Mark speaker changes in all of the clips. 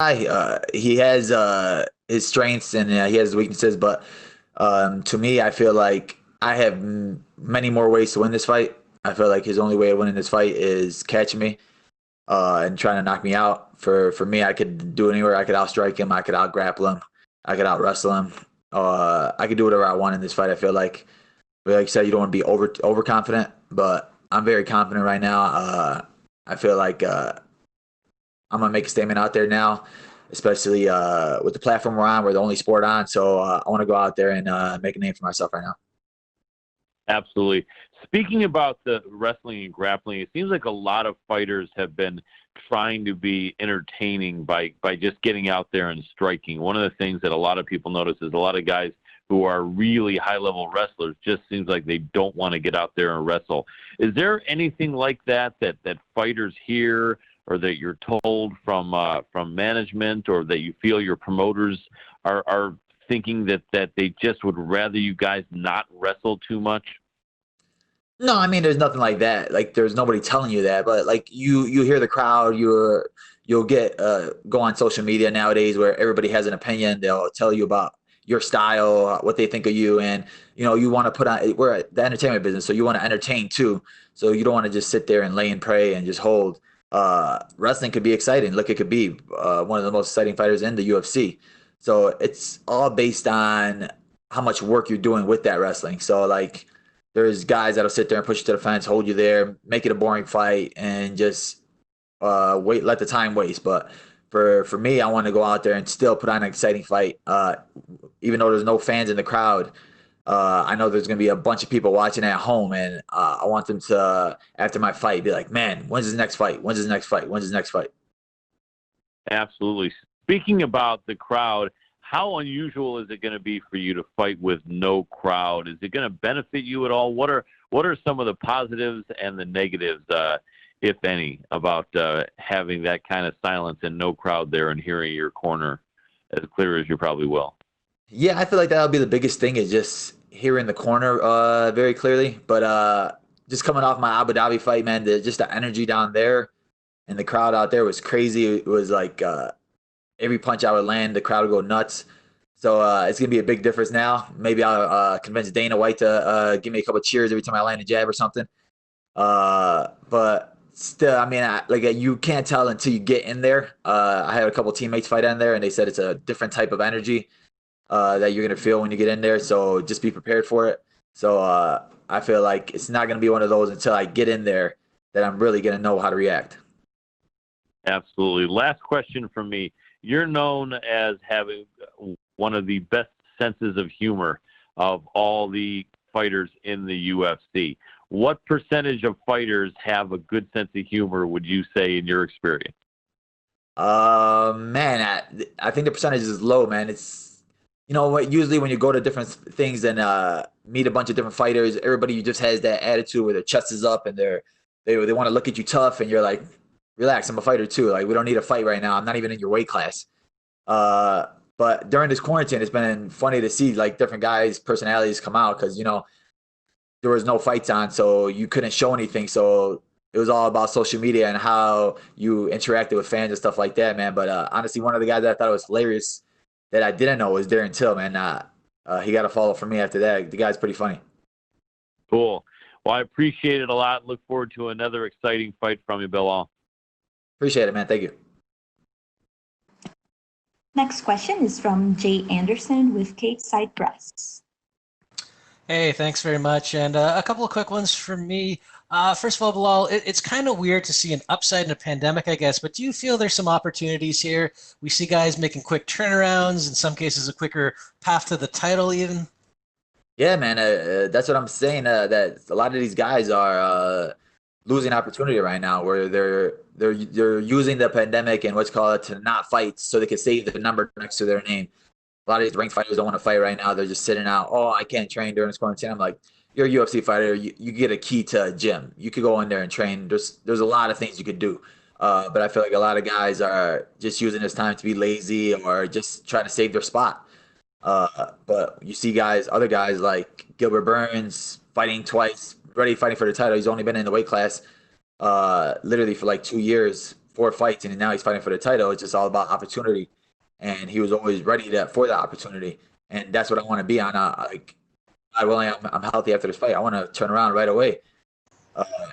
Speaker 1: He has his strengths and he has his weaknesses, but to me, I feel like I have many more ways to win this fight. I feel like his only way of winning this fight is catching me and trying to knock me out. For me, I could do it anywhere. I could outstrike him. I could out grapple him. I could out wrestle him. I could do whatever I want in this fight. I feel like, but like you said, you don't want to be overconfident, but I'm very confident right now. I feel like I'm gonna make a statement out there now, especially with the platform we're on. We're the only sport on, so I want to go out there and make a name for myself right now.
Speaker 2: Absolutely. Speaking about the wrestling and grappling, it seems like a lot of fighters have been trying to be entertaining by just getting out there and striking. One of the things that a lot of people notice is a lot of guys who are really high-level wrestlers just seems like they don't want to get out there and wrestle. Is there anything like that fighters hear or that you're told from management or that you feel your promoters are thinking that they just would rather you guys not wrestle too much?
Speaker 1: No, I mean, there's nothing like that. Like, there's nobody telling you that, but like you hear the crowd. You'll get go on social media nowadays where everybody has an opinion. They'll tell you about your style, what they think of you, and you want to put on. We're at the entertainment business, so you want to entertain too. So you don't want to just sit there and lay and pray and just hold. Wrestling could be exciting. Look, it could be one of the most exciting fighters in the UFC. So it's all based on how much work you're doing with that wrestling. So like there's guys that'll sit there and push you to the fence, hold you there, make it a boring fight, and just wait, let the time waste. But for me, I want to go out there and still put on an exciting fight. Even though there's no fans in the crowd, I know there's going to be a bunch of people watching at home, and I want them to, after my fight, be like, man, when's his next fight? When's his next fight? When's his next fight?
Speaker 2: Absolutely. Speaking about the crowd, how unusual is it going to be for you to fight with no crowd? Is it going to benefit you at all? What are some of the positives and the negatives, if any, about having that kind of silence and no crowd there and hearing your corner as clear as you probably will?
Speaker 1: Yeah, I feel like that'll be the biggest thing is just hearing the corner very clearly. But just coming off my Abu Dhabi fight, man, just the energy down there and the crowd out there was crazy. It was like every punch I would land, the crowd would go nuts. So it's gonna be a big difference now. Maybe I'll convince Dana White to give me a couple of cheers every time I land a jab or something. But still, I mean, you can't tell until you get in there. I had a couple teammates fight in there, and they said it's a different type of energy that you're gonna feel when you get in there. So just be prepared for it. So I feel like it's not gonna be one of those until I get in there that I'm really gonna know how to react.
Speaker 2: Absolutely. Last question from me. You're known as having one of the best senses of humor of all the fighters in the UFC. What percentage of fighters have a good sense of humor, would you say, in your experience?
Speaker 1: Man, I think the percentage is low, man. It's what usually when you go to different things and meet a bunch of different fighters, everybody just has that attitude where their chest is up and they want to look at you tough, and you're like, relax, I'm a fighter too. Like, we don't need a fight right now. I'm not even in your weight class. But during this quarantine, it's been funny to see like different guys' personalities come out because there was no fights on, so you couldn't show anything. So it was all about social media and how you interacted with fans and stuff like that, man. But honestly, one of the guys that I thought was hilarious that I didn't know was Darren Till, man. He got a follow from me after that. The guy's pretty funny.
Speaker 2: Cool. Well, I appreciate it a lot. Look forward to another exciting fight from you, Belal.
Speaker 1: Appreciate it, man. Thank you.
Speaker 3: Next question is from Jay Anderson with Cage Side Press.
Speaker 4: Hey, thanks very much. And a couple of quick ones from me. First of all, Bilal, it's kind of weird to see an upside in a pandemic, I guess, but do you feel there's some opportunities here? We see guys making quick turnarounds, in some cases a quicker path to the title even.
Speaker 1: Yeah, man. That's what I'm saying. That a lot of these guys are losing opportunity right now, where they're using the pandemic and what's called to not fight, so they can save the number next to their name. A lot of these ranked fighters don't want to fight right now. They're just sitting out. Oh, I can't train during this quarantine. I'm like, you're a UFC fighter. You get a key to a gym. You could go in there and train. There's a lot of things you could do. But I feel like a lot of guys are just using this time to be lazy or just trying to save their spot. But you see other guys like Gilbert Burns fighting twice, ready fighting for the title. He's only been in the weight class literally for like 2 years, 4 fights and now he's fighting for the title. It's just all about opportunity, and he was always ready for that opportunity, and that's what I want to be on. Like, God willing, I'm healthy after this fight. I want to turn around right away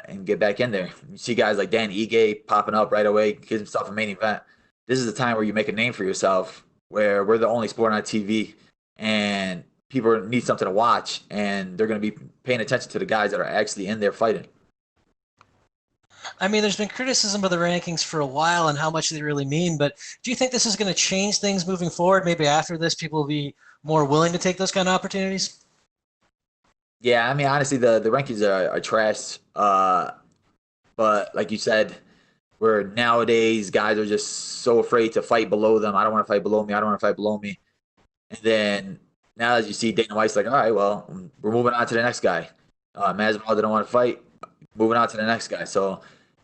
Speaker 1: and get back in there. You see guys like Dan Ige popping up right away, gives himself a main event. This is the time where you make a name for yourself, where we're the only sport on TV, and people need something to watch, and they're going to be paying attention to the guys that are actually in there fighting.
Speaker 4: I mean, there's been criticism of the rankings for a while and how much they really mean, but do you think this is going to change things moving forward? Maybe after this, people will be more willing to take those kind of opportunities?
Speaker 1: Yeah, I mean, honestly, the rankings are trash. But like you said, where nowadays guys are just so afraid to fight below them. I don't want to fight below me. I don't want to fight below me. And then now as you see Dana White's like, all right, well, we're moving on to the next guy. Masvidal didn't want to fight. Moving on to the next guy. So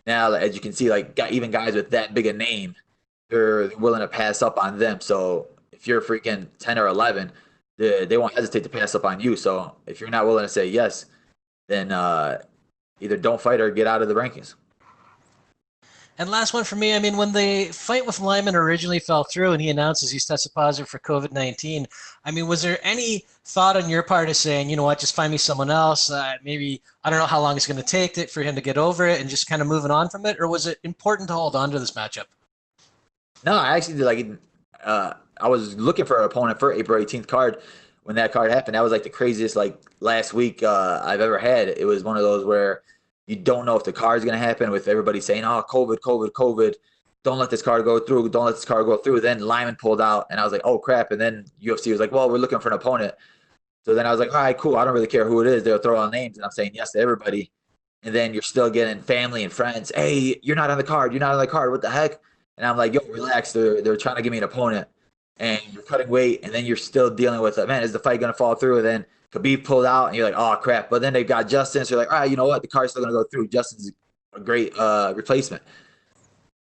Speaker 1: now, as you can see, like even guys with that big a name, they're willing to pass up on them. So if you're freaking 10 or 11, they won't hesitate to pass up on you. So if you're not willing to say yes, then either don't fight or get out of the rankings.
Speaker 4: And last one for me, I mean, when the fight with Lyman originally fell through and he announces he's tested positive for COVID-19, I mean, was there any thought on your part of saying, you know what, just find me someone else? Maybe, I don't know how long it's going to take for him to get over it and just kind of moving on from it? Or was it important to hold on to this matchup?
Speaker 1: No, I actually did I was looking for an opponent for April 18th card. When that card happened, that was like the craziest last week I've ever had. It was one of those where you don't know if the card is going to happen with everybody saying, oh, COVID, COVID, COVID. Don't let this card go through. Don't let this card go through. Then Lyman pulled out, and I was like, oh, crap. And then UFC was like, well, we're looking for an opponent. So then I was like, all right, cool. I don't really care who it is. They'll throw out names, and I'm saying yes to everybody. And then you're still getting family and friends. Hey, you're not on the card. You're not on the card. What the heck? And I'm like, yo, relax. They're trying to give me an opponent. And you're cutting weight, and then you're still dealing with, man, is the fight going to fall through? And then Khabib pulled out, and you're like, oh, crap. But then they've got Justin, so you're like, all right, you know what? The card's still going to go through. Justin's a great replacement.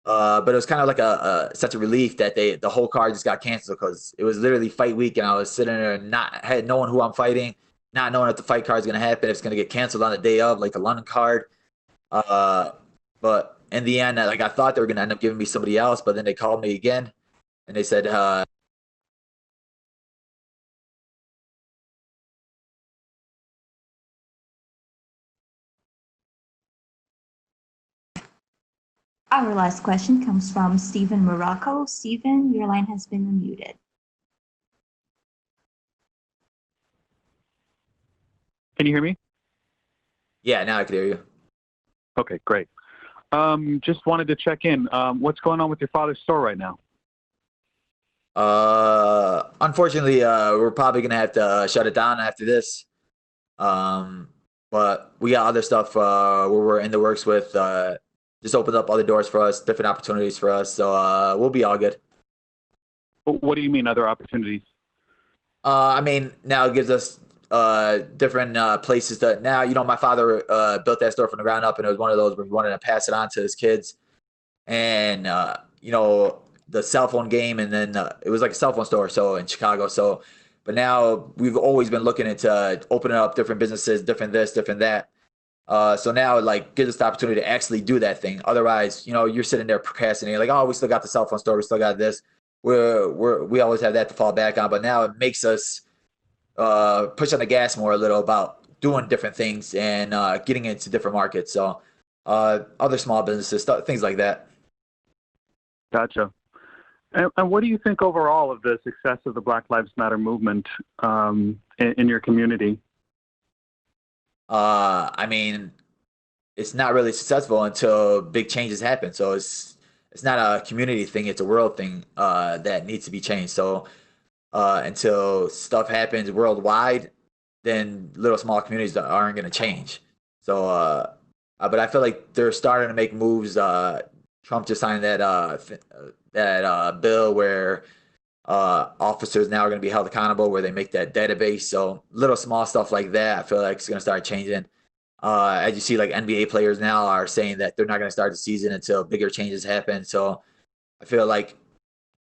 Speaker 1: But it was kind of like such a relief that the whole card just got canceled because it was literally fight week, and I was sitting there not knowing who I'm fighting, not knowing if the fight card is going to happen, if it's going to get canceled on the day of, like the London card. But in the end, I thought they were going to end up giving me somebody else, but then they called me again, and they said,
Speaker 3: Our last question comes from Stephen Morocco. Stephen, your line has been unmuted.
Speaker 5: Can you hear me?
Speaker 1: yeah, now I can hear you.
Speaker 5: Okay, great. Just wanted to check in. What's going on with your father's store right now?
Speaker 1: Unfortunately, we're probably going to have to shut it down after this. But we got other stuff where we're in the works with. Just opened up other doors for us, different opportunities for us. So we'll be all good.
Speaker 5: What do you mean other opportunities?
Speaker 1: I mean, now it gives us different places to now, my father built that store from the ground up, and it was one of those where he wanted to pass it on to his kids. And, the cell phone game, and then it was like a cell phone store so in Chicago. So, but now we've always been looking into opening up different businesses, different this, different that. So now it gives us the opportunity to actually do that thing. Otherwise, you're sitting there procrastinating, like, oh, we still got the cell phone store, we still got this. We always have that to fall back on, but now it makes us push on the gas more a little about doing different things and getting into different markets. So other small businesses, things like that.
Speaker 5: Gotcha. And what do you think overall of the success of the Black Lives Matter movement in your community?
Speaker 1: I mean, it's not really successful until big changes happen. So it's not a community thing; it's a world thing that needs to be changed. So until stuff happens worldwide, then little small communities aren't going to change. So, but I feel like they're starting to make moves. Trump just signed that bill where officers now are going to be held accountable, where they make that database. So little small stuff like that, I feel like it's going to start changing. As you see, like NBA players now are saying that they're not going to start the season until bigger changes happen. So I feel like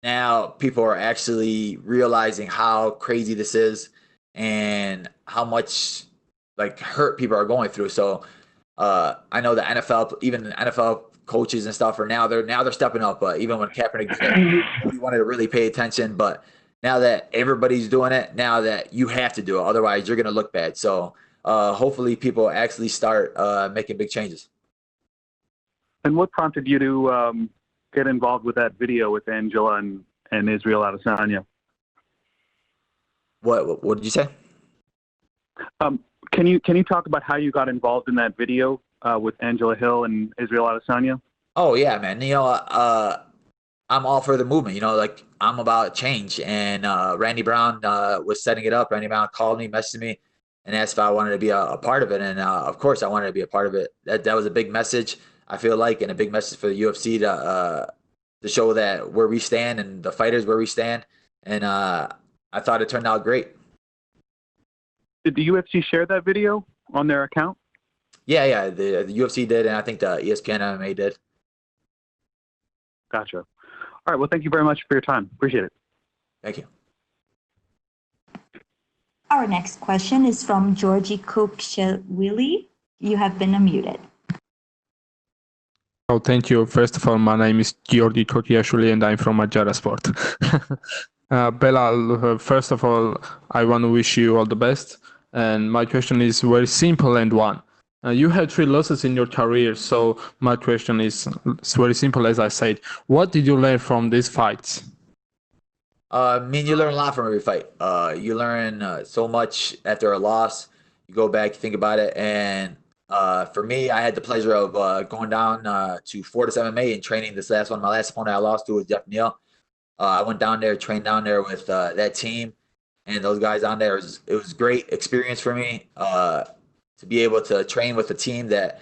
Speaker 1: now people are actually realizing how crazy this is and how much hurt people are going through. So I know the NFL, even the NFL coaches and stuff are now they're stepping up. But even when Kaepernick did it, nobody wanted to really pay attention. But now that everybody's doing it, now that you have to do it, otherwise you're going to look bad. So hopefully people actually start making big changes.
Speaker 5: And what prompted you to get involved with that video with Angela and Israel Adesanya?
Speaker 1: What did you say?
Speaker 5: Can you talk about how you got involved in that video with Angela Hill and Israel Adesanya?
Speaker 1: Oh yeah, man. I'm all for the movement. Like I'm about change. And Randy Brown was setting it up. Randy Brown called me, messaged me, and asked if I wanted to be a part of it. And of course, I wanted to be a part of it. That was a big message, I feel like, and a big message for the UFC to show that where we stand and the fighters where we stand. And I thought it turned out great.
Speaker 5: Did the UFC share that video on their account?
Speaker 1: Yeah. The UFC did, and I think the ESPN MMA did.
Speaker 5: Gotcha. All right. Well, thank you very much for your time. Appreciate it.
Speaker 1: Thank you.
Speaker 3: Our next question is from Georgie Cook-Willie. You have been unmuted.
Speaker 6: Oh, thank you. First of all, my name is Georgi Kokiashvili and I'm from Ajara Sport. Belal, first of all, I want to wish you all the best. And my question is very simple and one. You had 3 losses in your career, so my question is it's very simple, as I said. What did you learn from these fights?
Speaker 1: You learn a lot from every fight. You learn so much after a loss. You go back, you think about it, and for me, I had the pleasure of going down to Fortis MMA and training this last one. My last opponent I lost to was Jeff Neal. I went down there, trained down there with that team and those guys on there. It was great experience for me to be able to train with a team that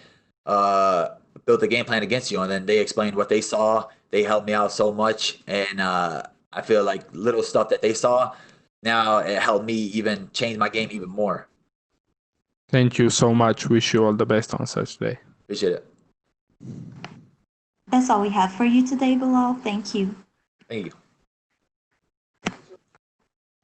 Speaker 1: built a game plan against you, and then they explained what they saw. They helped me out so much, and I feel like little stuff that they saw, now it helped me even change my game even more.
Speaker 6: Thank you so much. Wish you all the best on such day.
Speaker 1: Appreciate it.
Speaker 3: That's all we have for you today, Belal. Thank you.
Speaker 1: Thank you.